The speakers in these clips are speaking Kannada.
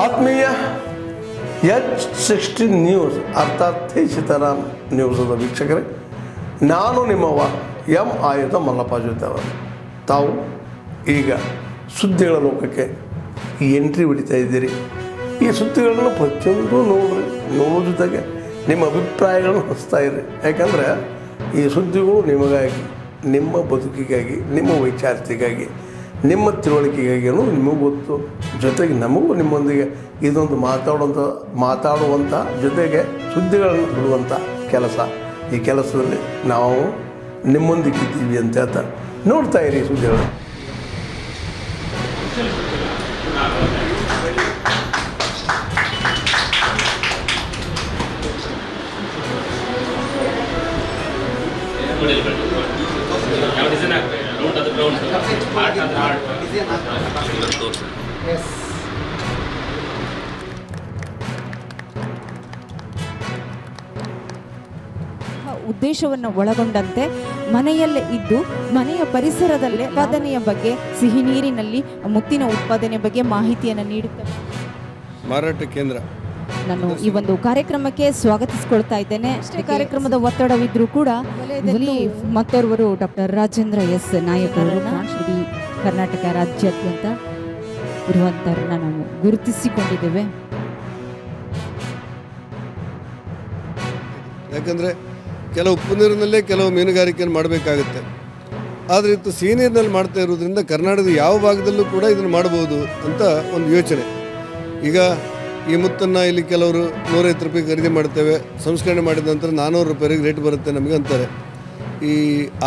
ಆತ್ಮೀಯ H16 ನ್ಯೂಸ್ ಅರ್ಥಾತ್ ಸೀತಾರಾಮ್ ನ್ಯೂಸದ ವೀಕ್ಷಕರೇ, ನಾನು ನಿಮ್ಮವ ಎಂ ಆಯುಧ ಮಲ್ಲಪ್ಪ ಜೊತೆವ. ತಾವು ಈಗ ಸುದ್ದಿಗಳ ಲೋಕಕ್ಕೆ ಎಂಟ್ರಿ ಹೊಡಿತಾ ಇದ್ದೀರಿ. ಈ ಸುದ್ದಿಗಳನ್ನು ಪ್ರತಿಯೊಂದು ನೋಡೋ ಜೊತೆಗೆ ನಿಮ್ಮ ಅಭಿಪ್ರಾಯಗಳನ್ನು ಹಚ್ತಾ ಇರಿ. ಯಾಕಂದರೆ ಈ ಸುದ್ದಿಗಳು ನಿಮಗಾಗಿ, ನಿಮ್ಮ ಬದುಕಿಗಾಗಿ, ನಿಮ್ಮ ವೈಚಾರಿಕೆಗಾಗಿ, ನಿಮ್ಮ ತಿಳುವಳಿಕೆಗಾಗಿ ಅನ್ನೋದು ನಿಮಗೂ ಗೊತ್ತು. ಜೊತೆಗೆ ನಮಗೂ ನಿಮ್ಮೊಂದಿಗೆ ಇದೊಂದು ಮಾತಾಡುವಂಥ ಜೊತೆಗೆ ಸುದ್ದಿಗಳನ್ನು ಬಿಡುವಂಥ ಕೆಲಸ. ಈ ಕೆಲಸದಲ್ಲಿ ನಾವು ನಿಮ್ಮೊಂದಿಗೆ ಇದ್ದೀವಿ ಅಂತ ಹೇಳ್ತಾ ನೋಡ್ತಾ ಇರಿ ಸುದ್ದಿಗಳು. ಉದ್ದೇಶವನ್ನು ಒಳಗೊಂಡಂತೆ ಮನೆಯಲ್ಲೇ ಇದ್ದು ಮನೆಯ ಪರಿಸರದಲ್ಲೇ ಉತ್ಪಾದನೆಯ ಬಗ್ಗೆ, ಸಿಹಿ ನೀರಿನಲ್ಲಿ ಮುತ್ತಿನ ಉತ್ಪಾದನೆ ಬಗ್ಗೆ ಮಾಹಿತಿಯನ್ನು ನೀಡುತ್ತಾರೆ ಮಾರಾಟ ಕೇಂದ್ರ. ನಾನು ಈ ಒಂದು ಕಾರ್ಯಕ್ರಮಕ್ಕೆ ಸ್ವಾಗತಿಸಿಕೊಳ್ತಾ ಇದ್ದೇನೆ. ಕಾರ್ಯಕ್ರಮದ ಒತ್ತಡವಿದ್ರೂ ಕೂಡ ಮತ್ತೋರ್ವರು ಡಾಕ್ಟರ್ ರಾಜೇಂದ್ರ ಎಸ್ ನಾಯಕ್ ಅವರನ್ನ ಇಡೀ ಕರ್ನಾಟಕ ರಾಜ್ಯಾದ್ಯಂತ ಇರುವಂತರನ್ನ ನಾವು ಗುರುತಿಸಿಕೊಂಡಿದ್ದೇವೆ. ಯಾಕಂದರೆ ಕೆಲವು ಉಪ್ಪು ನೀರಿನಲ್ಲೇ ಕೆಲವು ಮೀನುಗಾರಿಕೆಯನ್ನು ಮಾಡಬೇಕಾಗುತ್ತೆ. ಆದರೆ ಇದು ಸಿಹಿ ನೀರಿನಲ್ಲಿ ಮಾಡ್ತಾ ಇರೋದ್ರಿಂದ ಕರ್ನಾಟಕದ ಯಾವ ಭಾಗದಲ್ಲೂ ಕೂಡ ಇದನ್ನು ಮಾಡ್ಬೋದು ಅಂತ ಒಂದು ಯೋಚನೆ. ಈಗ ಈ ಮುತ್ತನ್ನು ಇಲ್ಲಿ ಕೆಲವರು 150 ರೂಪಾಯಿ ಖರೀದಿ ಮಾಡ್ತೇವೆ, ಸಂಸ್ಕರಣೆ ಮಾಡಿದ ನಂತರ 400 ರೂಪಾಯಿಗೆ ರೇಟ್ ಬರುತ್ತೆ ನಮಗೆ ಅಂತಾರೆ. ಈ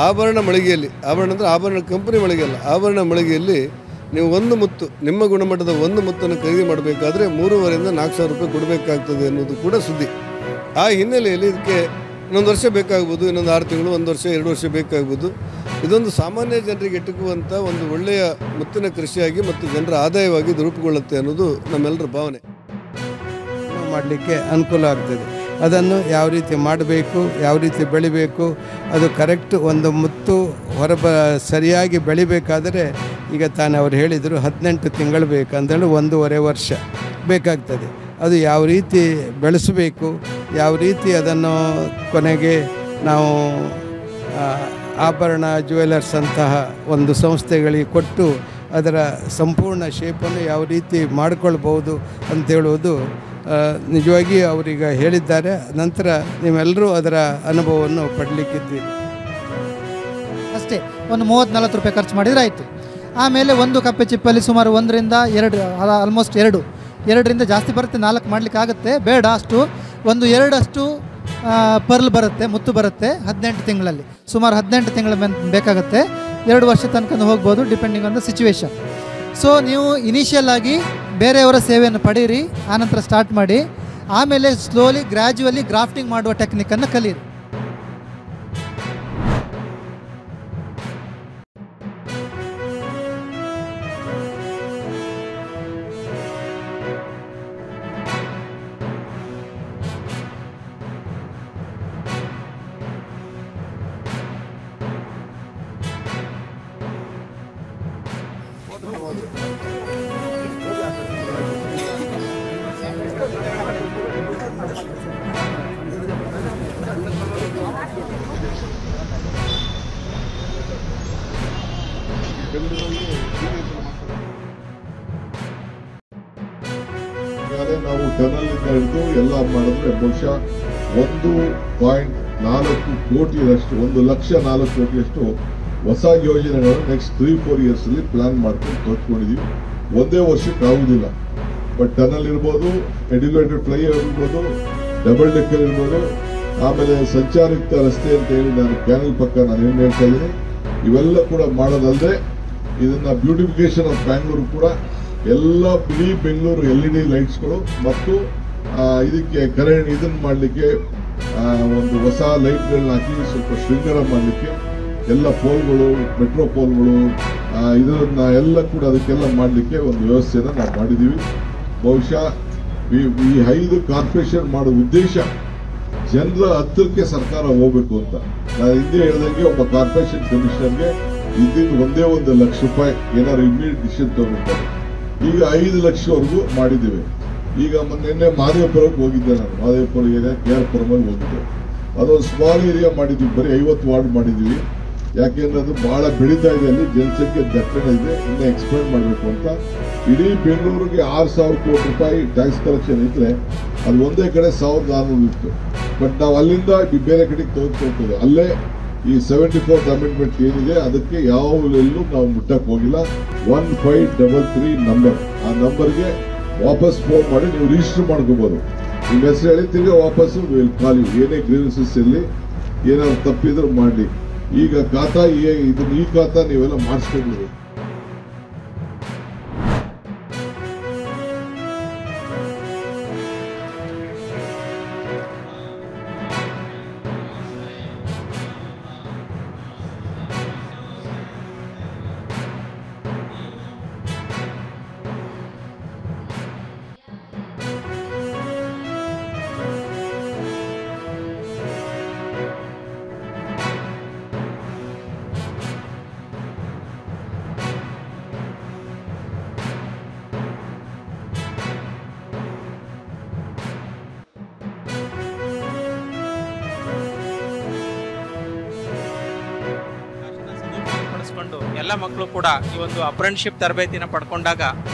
ಆಭರಣ ಮಳಿಗೆಯಲ್ಲಿ, ಆಭರಣ ಅಂದರೆ ಆಭರಣ ಕಂಪನಿ ಮಳಿಗೆ ಅಲ್ಲ, ಆಭರಣ ಮಳಿಗೆಯಲ್ಲಿ ನೀವು ಒಂದು ಮುತ್ತು, ನಿಮ್ಮ ಗುಣಮಟ್ಟದ ಒಂದು ಮುತ್ತನ್ನು ಖರೀದಿ ಮಾಡಬೇಕಾದ್ರೆ 3,500ರಿಂದ 4,000 ರೂಪಾಯಿ ಕೊಡಬೇಕಾಗ್ತದೆ ಅನ್ನೋದು ಕೂಡ ಸುದ್ದಿ. ಆ ಹಿನ್ನೆಲೆಯಲ್ಲಿ ಇದಕ್ಕೆ ಇನ್ನೊಂದು ವರ್ಷ ಬೇಕಾಗ್ಬೋದು, ಇನ್ನೊಂದು 6 ತಿಂಗಳು, 1 ವರ್ಷ, 2 ವರ್ಷ ಬೇಕಾಗ್ಬೋದು. ಇದೊಂದು ಸಾಮಾನ್ಯ ಜನರಿಗೆ ಎಟುಕುವಂಥ ಒಂದು ಒಳ್ಳೆಯ ಮುತ್ತಿನ ಕೃಷಿಯಾಗಿ ಮತ್ತು ಜನರ ಆದಾಯವಾಗಿ ಇದು ರೂಪುಗೊಳ್ಳುತ್ತೆ ಅನ್ನೋದು ನಮ್ಮೆಲ್ಲರ ಭಾವನೆ. ಮಾಡಲಿಕ್ಕೆ ಅನುಕೂಲ ಆಗ್ತದೆ. ಅದನ್ನು ಯಾವ ರೀತಿ ಮಾಡಬೇಕು, ಯಾವ ರೀತಿ ಬೆಳಿಬೇಕು, ಅದು ಕರೆಕ್ಟ್ ಒಂದು ಮುತ್ತು ಸರಿಯಾಗಿ ಬೆಳಿಬೇಕಾದರೆ ಈಗ ತಾನೇ ಅವರು ಹೇಳಿದರು 18 ತಿಂಗಳು ಬೇಕಂದೇಳಿ 1.5 ವರ್ಷ ಬೇಕಾಗ್ತದೆ. ಅದು ಯಾವ ರೀತಿ ಬೆಳೆಸಬೇಕು, ಯಾವ ರೀತಿ ಅದನ್ನು ಕೊನೆಗೆ ನಾವು ಆಭರಣ ಜ್ಯುವೆಲರ್ಸ್ ಅಂತಹ ಒಂದು ಸಂಸ್ಥೆಗಳಿಗೆ ಕೊಟ್ಟು ಅದರ ಸಂಪೂರ್ಣ ಶೇಪನ್ನು ಯಾವ ರೀತಿ ಮಾಡಿಕೊಳ್ಬೋದು ಅಂತೇಳುವುದು ನಿಜವಾಗಿ ಅವರೀಗ ಹೇಳಿದ್ದಾರೆ. ನಂತರ ನೀವೆಲ್ಲರೂ ಅದರ ಅನುಭವವನ್ನು ಪಡಲಿಕ್ಕಿದ್ದೀರಿ. ಅಷ್ಟೇ ಒಂದು 30-40 ರೂಪಾಯಿ ಖರ್ಚು ಮಾಡಿದರೆ ಆಯಿತು. ಆಮೇಲೆ ಒಂದು ಕಪ್ಪೆ ಚಿಪ್ಪಲ್ಲಿ ಸುಮಾರು 1ರಿಂದ 2, ಆಲ್ಮೋಸ್ಟ್ 2ರಿಂದ ಜಾಸ್ತಿ ಬರುತ್ತೆ, 4 ಮಾಡಲಿಕ್ಕೆ ಆಗುತ್ತೆ, ಬೇಡ ಅಷ್ಟು. 1-2 ಪರ್ಲ್ ಬರುತ್ತೆ, ಮುತ್ತು ಬರುತ್ತೆ 18 ತಿಂಗಳಲ್ಲಿ. ಸುಮಾರು 18 ತಿಂಗಳ ಬೇಕಾಗುತ್ತೆ. 2 ವರ್ಷ ತನಕ ಹೋಗ್ಬೋದು, depending on the situation. So ನೀವು ಇನಿಷಿಯಲ್ ಆಗಿ ಬೇರೆಯವರ ಸೇವೆಯನ್ನು ಪಡೀರಿ, ಆನಂತರ ಸ್ಟಾರ್ಟ್ ಮಾಡಿ. ಆಮೇಲೆ ಸ್ಲೋಲಿ ಗ್ರ್ಯಾಜುವಲಿ ಗ್ರಾಫ್ಟಿಂಗ್ ಮಾಡುವ ಟೆಕ್ನಿಕನ್ನು ಕಲೀರಿ. ನಾವು ಟನಲ್ನಿಂದ ಹಿಡಿದು ಎಲ್ಲ ಮಾಡಿದ್ರೆ ಬಹುಶಃ 1.4 ಕೋಟಿಯಷ್ಟು, 1,04,00,000 ಕೋಟಿಯಷ್ಟು ಹೊಸ ಯೋಜನೆಗಳನ್ನು ನೆಕ್ಸ್ಟ್ 3-4 ಇಯರ್ಸ್ ಅಲ್ಲಿ ಪ್ಲಾನ್ ಮಾಡ್ಕೊಂಡು ತೋರಿಸ್ಕೊಂಡಿದೀವಿ. ಒಂದೇ ವರ್ಷಕ್ಕೆ ಆಗುದಿಲ್ಲ. ಬಟ್ ಟನಲ್ ಇರ್ಬೋದು, ಎಡ್ಯುಲೇಟೆಡ್ ಫ್ಲೈಓವರ್ ಇರ್ಬೋದು, ಡಬಲ್ ಡೆಕ್ಕರ್ ಇರ್ಬೋದು, ಆಮೇಲೆ ಸಂಚಾರಿತ ರಸ್ತೆ ಅಂತ ಹೇಳಿ ನಾನು ಕ್ಯಾನಲ್ ಪಕ್ಕ ನಾನು ಏನು ಹೇಳ್ತಾ ಇದ್ದೀನಿ, ಇವೆಲ್ಲ ಕೂಡ ಮಾಡೋದಲ್ಲದೆ ಇದನ್ನ ಬ್ಯೂಟಿಫಿಕೇಶನ್ ಆಫ್ ಬ್ಯಾಂಗ್ಳೂರು ಕೂಡ ಎಲ್ಲ ಬಿಳಿ ಬೆಂಗಳೂರು LED ಲೈಟ್ಸ್ಗಳು ಮತ್ತು ಇದಕ್ಕೆ ಇದನ್ನ ಮಾಡಲಿಕ್ಕೆ ಒಂದು ಹೊಸ ಲೈಟ್ಗಳನ್ನ ಹಾಕಿ ಸ್ವಲ್ಪ ಶೃಂಗಾರ ಮಾಡಲಿಕ್ಕೆ ಎಲ್ಲ ಪೋಲ್ಗಳು, ಮೆಟ್ರೋ ಪೋಲ್ಗಳು, ಇದನ್ನ ಎಲ್ಲ ಕೂಡ ಅದಕ್ಕೆಲ್ಲ ಮಾಡಲಿಕ್ಕೆ ಒಂದು ವ್ಯವಸ್ಥೆಯನ್ನು ನಾವು ಮಾಡಿದ್ದೀವಿ. ಬಹುಶಃ ಈ 5 ಕಾರ್ಪೊರೇಷನ್ ಮಾಡೋ ಉದ್ದೇಶ ಜನರ ಹತ್ತಿರಕ್ಕೆ ಸರ್ಕಾರ ಹೋಗ್ಬೇಕು ಅಂತ. ನಾನು ಹಿಂದೆ ಹೇಳಿದಂಗೆ ಒಬ್ಬ ಕಾರ್ಪೊರೇಷನ್ ಕಮಿಷನರ್ಗೆ ಇದ್ದಿದ್ದು ಒಂದೇ 1 ಲಕ್ಷ ರೂಪಾಯಿ ಏನಾದ್ರು ಇಮಿಡಿಯೇಟ್ ಡಿಸಿಷನ್ ತಗೋತಾರೆ. ಈಗ 5 ಲಕ್ಷವರೆಗೂ ಮಾಡಿದ್ದೇವೆ. ಈಗ ನಿನ್ನೆ ಮಹದೇವಪುರಕ್ಕೆ ಹೋಗಿದ್ದೆ ನಾನು, ಮಹದೇವಪುರ ಏರಿಯಾ KR-ಪುರಮಲ್ಲಿ ಹೋಗಿದ್ದೆ. ಅದೊಂದು ಸ್ಮಾಲ್ ಏರಿಯಾ ಮಾಡಿದ್ವಿ, ಬರೀ 50 ವಾರ್ಡ್ ಮಾಡಿದ್ವಿ. ಯಾಕೆಂದ್ರೆ ಅದು ಬಹಳ ಬೆಳೀತಾ ಇದೆ, ಅಲ್ಲಿ ಜನಸಂಖ್ಯೆ ದಟ್ಟಣೆ ಇದೆ, ಇನ್ನೂ ಎಕ್ಸ್ಪ್ಯಾಂಡ್ ಮಾಡಬೇಕು ಅಂತ. ಇಡೀ ಬೆಂಗಳೂರಿಗೆ 6,000 ಕೋಟಿ ರೂಪಾಯಿ ಟ್ಯಾಕ್ಸ್ ಕಲೆಕ್ಷನ್ ಇದ್ರೆ ಅದು ಒಂದೇ ಕಡೆ 1,400 ಇತ್ತು. ಬಟ್ ನಾವು ಅಲ್ಲಿಂದ ಬೇರೆ ಕಡೆಗೆ ತೆಗೆದುಕೊಳ್ತೇವೆ. ಅಲ್ಲೇ ಈ 74th ಅಮೆಂಡ್ಮೆಂಟ್ ಏನಿದೆ ಅದಕ್ಕೆ ಯಾವೆಲ್ಲೂ ನಾವು ಮುಟ್ಟಕ್ಕೆ ಹೋಗಿಲ್ಲ. 1533 ನಂಬರ್, ಆ ನಂಬರ್ಗೆ ವಾಪಸ್ ಫೋನ್ ಮಾಡಿ ನೀವು ರಿಜಿಸ್ಟರ್ ಮಾಡ್ಕೋಬಹುದು. ನಿಮ್ಮ ಹೆಸರು ಹೇಳಿ ತಿರ್ಗಿ ವಾಪಸ್ಸು ಕಾಲಿ, ಏನೇ ಗ್ರೀವೆನ್ಸಸ್ ಇರಲಿ, ಏನಾದ್ರು ತಪ್ಪಿದ್ರು ಮಾಡಲಿ. ಈಗ ಖಾತಾ ಈ ಖಾತಾ ನೀವೆಲ್ಲ ಮಾಡಿಸ್ಕೊಳ್ಬೋದು. ಎಲ್ಲ ಮಕ್ಕಳು ಕೂಡ ಈ ಒಂದು ಅಪ್ರೆಂಟಿಸ್ಶಿಪ್ ತರಬೇತಿನ ಪಡ್ಕೊಂಡಾಗ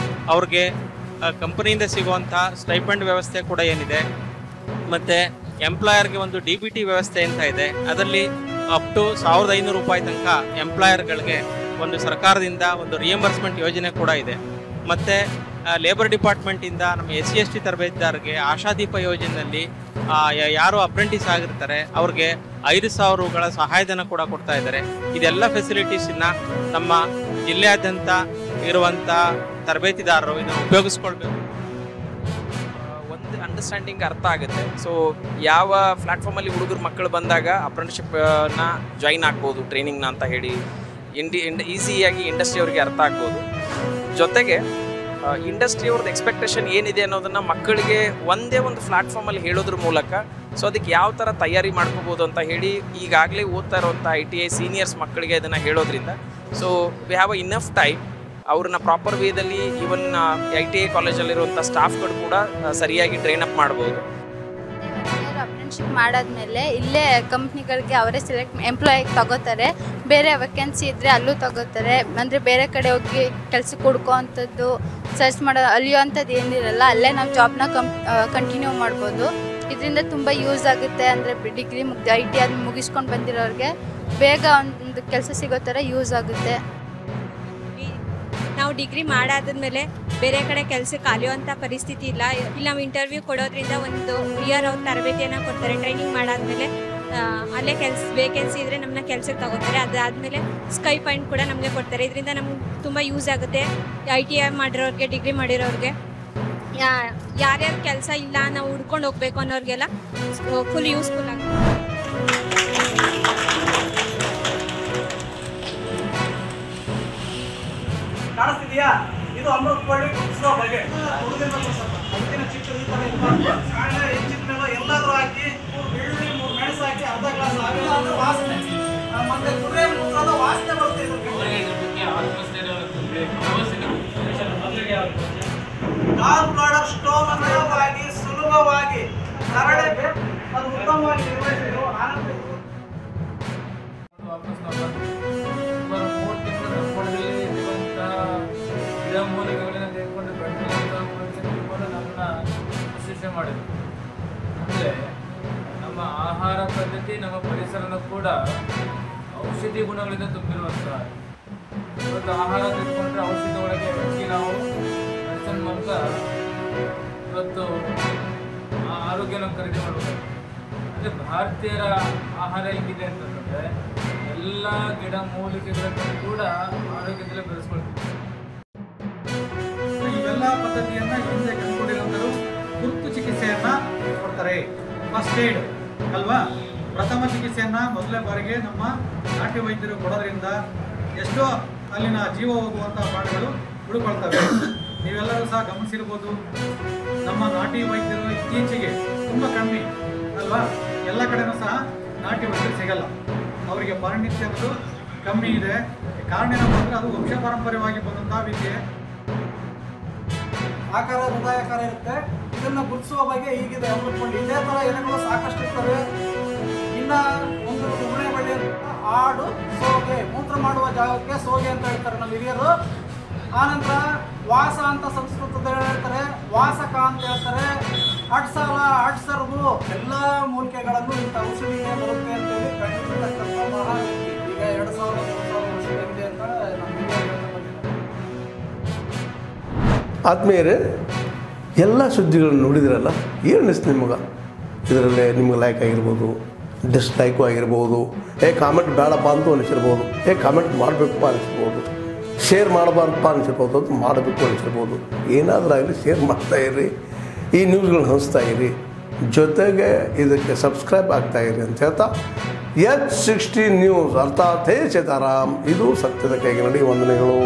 ಅವ್ರಿಗೆ ಕಂಪನಿಯಿಂದ ಸಿಗುವಂಥ ಸ್ಟೈಪಂಡ್ ವ್ಯವಸ್ಥೆ ಕೂಡ ಏನಿದೆ, ಮತ್ತು ಎಂಪ್ಲಾಯರ್ಗೆ ಒಂದು DBT ವ್ಯವಸ್ಥೆ ಅಂತ ಇದೆ, ಅದರಲ್ಲಿ ಅಪ್ ಟು 1,500 ರೂಪಾಯಿ ತನಕ ಎಂಪ್ಲಾಯರ್ಗಳಿಗೆ ಒಂದು ಸರ್ಕಾರದಿಂದ ಒಂದು ರಿಯಂಬರ್ಸ್ಮೆಂಟ್ ಯೋಜನೆ ಕೂಡ ಇದೆ. ಮತ್ತು ಲೇಬರ್ ಡಿಪಾರ್ಟ್ಮೆಂಟಿಂದ ನಮ್ಮ SC/ST ತರಬೇತಿದಾರರಿಗೆ ಆಶಾದೀಪ ಯೋಜನೆಯಲ್ಲಿ ಯಾರು ಅಪ್ರೆಂಟಿಸ್ ಆಗಿರ್ತಾರೆ ಅವ್ರಿಗೆ 5,000 ರೂಗಳ ಸಹಾಯಧನ ಕೂಡ ಕೊಡ್ತಾ ಇದ್ದಾರೆ. ಇದೆಲ್ಲ ಫೆಸಿಲಿಟೀಸನ್ನ ನಮ್ಮ ಜಿಲ್ಲೆಯಾದ್ಯಂತ ಇರುವಂಥ ತರಬೇತಿದಾರರು ಇದನ್ನು ಉಪಯೋಗಿಸ್ಕೊಳ್ಬೇಕು. ಒಂದು ಅಂಡರ್ಸ್ಟ್ಯಾಂಡಿಂಗ್ ಅರ್ಥ ಆಗುತ್ತೆ. ಸೊ ಯಾವ ಪ್ಲ್ಯಾಟ್ಫಾರ್ಮಲ್ಲಿ ಹುಡುಗರು ಮಕ್ಕಳು ಬಂದಾಗ ಅಪ್ರೆಂಟಿಸ್ಶಿಪ್ನ ಜಾಯಿನ್ ಆಗ್ಬೋದು ಟ್ರೈನಿಂಗ್ನ ಅಂತ ಹೇಳಿ ಈಸಿಯಾಗಿ ಇಂಡಸ್ಟ್ರಿ ಅವ್ರಿಗೆ ಅರ್ಥ ಆಗ್ಬೋದು. ಜೊತೆಗೆ ಇಂಡಸ್ಟ್ರಿ ಅವ್ರದ್ದು ಎಕ್ಸ್ಪೆಕ್ಟೇಷನ್ ಏನಿದೆ ಅನ್ನೋದನ್ನು ಮಕ್ಕಳಿಗೆ ಒಂದೇ ಒಂದು ಪ್ಲ್ಯಾಟ್ಫಾರ್ಮಲ್ಲಿ ಹೇಳೋದ್ರ ಮೂಲಕ ಸೊ ಅದಕ್ಕೆ ಯಾವ ಥರ ತಯಾರಿ ಮಾಡ್ಕೋಬೋದು ಅಂತ ಹೇಳಿ ಈಗಾಗಲೇ ಓದ್ತಾ ಇರೋವಂಥ ITI ಸೀನಿಯರ್ಸ್ ಮಕ್ಕಳಿಗೆ ಅದನ್ನು ಹೇಳೋದ್ರಿಂದ so we have a enough time ಅವ್ರನ್ನ ಪ್ರಾಪರ್ ವೇದಲ್ಲಿ ಈವನ್ ITI ಕಾಲೇಜಲ್ಲಿರುವಂಥ ಸ್ಟಾಫ್ಗಳು ಕೂಡ ಸರಿಯಾಗಿ ಟ್ರೈನ್ ಅಪ್ ಮಾಡ್ಬೋದು. ಅಪ್ರೆಂಟಿಸ್ಶಿಪ್ ಮಾಡಾದ್ಮೇಲೆ ಇಲ್ಲೇ ಕಂಪ್ನಿಗಳಿಗೆ ಅವರೇ ಎಂಪ್ಲಾಯಿಗೆ ತಗೋತಾರೆ. ಬೇರೆ ವೇಕೆನ್ಸಿ ಇದ್ದರೆ ಅಲ್ಲೂ ತಗೋತಾರೆ. ಅಂದರೆ ಬೇರೆ ಕಡೆ ಹೋಗಿ ಕೆಲಸಕ್ಕೆ ಹುಡ್ಕೋ ಅಂಥದ್ದು ಸರ್ಚ್ ಮಾಡೋ ಅಲಿಯೋವಂಥದ್ದು ಏನಿರಲ್ಲ, ಅಲ್ಲೇ ನಾವು ಜಾಬ್ನ ಕಂಟಿನ್ಯೂ ಮಾಡ್ಬೋದು. ಇದರಿಂದ ತುಂಬ ಯೂಸ್ ಆಗುತ್ತೆ. ಅಂದರೆ ಡಿಗ್ರಿ ITI ಅದು ಮುಗಿಸ್ಕೊಂಡು ಬಂದಿರೋರಿಗೆ ಬೇಗ ಒಂದು ಕೆಲಸ ಸಿಗೋ ಥರ ಯೂಸ್ ಆಗುತ್ತೆ. ನಾವು ಡಿಗ್ರಿ ಮಾಡಾದ್ಮೇಲೆ ಬೇರೆ ಕಡೆ ಕೆಲಸಕ್ಕೆ ಅಲಿಯುವಂಥ ಪರಿಸ್ಥಿತಿ ಇಲ್ಲ. ಇಲ್ಲಿ ನಾವು ಇಂಟರ್ವ್ಯೂ ಕೊಡೋದ್ರಿಂದ 1 ಇಯರ್ ಅವ್ರು ತರಬೇತಿಯನ್ನು ಕೊಡ್ತಾರೆ. ಟ್ರೈನಿಂಗ್ ಮಾಡಾದ್ಮೇಲೆ ಅಲ್ಲೇ ವೇಕೆನ್ಸಿ ಇದ್ದರೆ ನಮ್ಮನ್ನ ಕೆಲಸಕ್ಕೆ ತಗೋತಾರೆ. ಅದಾದಮೇಲೆ ಸ್ಟೈಪಂಡ್ ಕೂಡ ನಮಗೆ ಕೊಡ್ತಾರೆ. ಇದರಿಂದ ನಮ್ಗೆ ತುಂಬ ಯೂಸ್ ಆಗುತ್ತೆ. ITI ಮಾಡಿರೋರಿಗೆ, ಡಿಗ್ರಿ ಮಾಡಿರೋರಿಗೆ, ಯಾರ್ಯಾರು ಕೆಲಸ ಇಲ್ಲ ನಾವು ಹುಡ್ಕೊಂಡು ಹೋಗ್ಬೇಕು ಅನ್ನೋರಿಗೆಲ್ಲ ಫುಲ್ ಯೂಸ್ಫುಲ್ ಆಗುತ್ತೆ. ಕಾಣಿಸ್ತಿದೆಯಾ? ಇದು ಅಮೃತಪಳ್ಳಿ ಉತ್ಸವ ಬಗ್ಗೆ ಅದಕ್ಕಿಂತ ಚಿಕ್ಕ ಹೆಚ್ಚಿನ ಎಲ್ಲಾದ್ರೂ ಹಾಕಿ 3 ಬೆಳ್ಳುಳ್ಳಿ 3 ಮೆಣಸು ಹಾಕಿ ಅರ್ಧ ಗ್ಲಾಸ್ ಆಗಿಲ್ಲ ಅಂದ್ರೆ ವಾಸನೆ, ಮತ್ತೆ ಕುದುರೆ ಮೂತ್ರದ ವಾಸನೆ ಬರ್ತಿದೆ. ಗಾಲ್ ಬ್ಲಾಡರ್ ಸ್ಟೋನ್ ಅನ್ನು ಸುಲಭವಾಗಿ ಕರಡೆ ಅದು ಉತ್ತಮವಾಗಿ ನಿರ್ವಹಿಸಿದ್ರು. ಗಿಡಮೂಲಿಕೆಗಳನ್ನ ತೆಗೆದುಕೊಂಡು ಬೆಳೆದಂಥ ಮನುಷ್ಯನಿಗೆ ಕೂಡ ನಮ್ಮನ್ನ ಸೃಷ್ಟಿ ಮಾಡಿದ್ರು. ಅಂದರೆ ನಮ್ಮ ಆಹಾರ ಪದ್ಧತಿ, ನಮ್ಮ ಪರಿಸರನೂ ಕೂಡ ಔಷಧಿ ಗುಣಗಳಿಂದ ತುಂಬಿರುವಂತಹ. ಇವತ್ತು ಆಹಾರ ತೆಗೆದುಕೊಂಡ್ರೆ ಔಷಧಿ ಒಳಗೆ ಹೆಚ್ಚಿ ನಾವು ಮೆಡಿಸಿನ್ ಮೂಲಕ ಇವತ್ತು ಆರೋಗ್ಯನ ಖರೀದಿ ಮಾಡಬೇಕು. ಅಂದರೆ ಭಾರತೀಯರ ಆಹಾರ ಹೇಗಿದೆ ಅಂತಂದರೆ ಎಲ್ಲ ಗಿಡ ಮೂಲಿಕೆಗಳನ್ನು ಕೂಡ ಆರೋಗ್ಯದಲ್ಲಿ ಬೆಳೆಸ್ಕೊಳ್ತೀವಿ. ಇವೆಲ್ಲ ಪದ್ಧತಿಯನ್ನ ಹಿಂದೆ ಕಂಡುಕೊಂಡಿರುವಂತರು ತುರ್ತು ಚಿಕಿತ್ಸೆಯನ್ನ ಕೊಡ್ತಾರೆ. ಫಸ್ಟ್ ಏಡ್ ಅಲ್ವಾ, ಪ್ರಥಮ ಚಿಕಿತ್ಸೆಯನ್ನ ಮೊದಲನೇ ಬಾರಿಗೆ ನಮ್ಮ ನಾಟಿ ವೈದ್ಯರು ಕೊಡೋದ್ರಿಂದ ಎಷ್ಟೋ ಅಲ್ಲಿನ ಜೀವ ಹೋಗುವಂತಹ ಪ್ರಾಣಿಗಳು ಉಳ್ಕೊಳ್ತವೆ. ನೀವೆಲ್ಲರೂ ಸಹ ಗಮನಿಸಿರ್ಬೋದು, ನಮ್ಮ ನಾಟಿ ವೈದ್ಯರು ಇತ್ತೀಚೆಗೆ ತುಂಬ ಕಮ್ಮಿ ಅಲ್ವಾ. ಎಲ್ಲ ಕಡೆನೂ ಸಹ ನಾಟಿ ವೈದ್ಯರು ಸಿಗಲ್ಲ, ಅವರಿಗೆ ಪಾಂಡಿತ್ಯ ಅನ್ನೋದು ಕಮ್ಮಿ ಇದೆ. ಕಾರಣ ಏನಪ್ಪ ಅಂದರೆ ಅದು ವಂಶ ಪಾರಂಪರ್ಯವಾಗಿ ಬಂದಂತಹ ವಿದ್ಯೆ. ಆಕಾರ ಹೃದಯಾಕಾರ ಇರುತ್ತೆ. ಇದನ್ನು ಗುರುತಿಸುವ ಬಗ್ಗೆ ಹೀಗಿದೆ ಅಮೃತಬಳ್ಳಿ. ಇದೇ ಥರ ಎಲೆಗಳು ಸಾಕಷ್ಟು ಇರ್ತವೆ. ಇನ್ನು ಒಂದು ಉಗುಳೆ ಬಳ್ಳಿ ಆಡು ಸೋಗೆ, ಮೂತ್ರ ಮಾಡುವ ಜಾಗಕ್ಕೆ ಸೋಗೆ ಅಂತ ಹೇಳ್ತಾರೆ ನಮ್ಮ ಹಿರಿಯರು. ಆನಂತರ ವಾಸ ಅಂತ ಸಂಸ್ಕೃತದಲ್ಲಿ ಹೇಳ್ತಾರೆ, ವಾಸಕ ಅಂತ ಹೇಳ್ತಾರೆ. ಅಡ್ಸಾಲ, ಅಡ್ಸರ್ಗು ಎಲ್ಲ ಮೂಲಿಕೆಗಳನ್ನು ಇಂಥ ಔಷಧಿಗೆ ಬರುತ್ತೆ ಅಂತೇಳಿ ಕಂಡಿರ್ತಕ್ಕಂಥ ಮಹಾ ವ್ಯಕ್ತಿ. ಈಗ 2000 ವರ್ಷ ಹಿಂದೆ ಅಂತ ನಮ್ಮ ಹಿರಿಯರು ಹೇಳ್ತಾ ಬಂದಿದ್ದಾರೆ. ಆದ್ಮೇಲೆ ಎಲ್ಲ ಸುದ್ದಿಗಳನ್ನು ನೋಡಿದ್ರಲ್ಲ, ಏನು ಅನಿಸ್ತು ನಿಮಗೆ? ಇದರಲ್ಲೇ ನಿಮ್ಗೆ ಲೈಕ್ ಆಗಿರ್ಬೋದು, ಡಿಸ್ಲೈಕು ಆಗಿರ್ಬೋದು, ಕಾಮೆಂಟ್ ಬೇಡಪ್ಪ ಅಂತೂ ಅನಿಸಿರ್ಬೋದು, ಕಾಮೆಂಟ್ ಮಾಡಬೇಕಪ್ಪ ಅನಿಸಿರ್ಬೋದು, ಶೇರ್ ಮಾಡಬಾರ್ದಪ್ಪ ಅನಿಸಿರ್ಬೋದು, ಅದು ಮಾಡಬೇಕು ಅನಿಸಿರ್ಬೋದು. ಏನಾದರೂ ಆಗಲಿ ಶೇರ್ ಮಾಡ್ತಾಯಿರಿ, ಈ ನ್ಯೂಸ್ಗಳನ್ನ ಹಂಚ್ತಾ ಇರಿ, ಜೊತೆಗೆ ಇದಕ್ಕೆ ಸಬ್ಸ್ಕ್ರೈಬ್ ಆಗ್ತಾಯಿರಿ ಅಂತ ಹೇಳ್ತಾ H16 ನ್ಯೂಸ್ ಅರ್ಥಾತ್ ಹೇ ಸೀತಾರಾಮ್, ಇದು ಸತ್ಯದ ಕೈಗೆ ನಡಿ. ವಂದನೆಗಳು.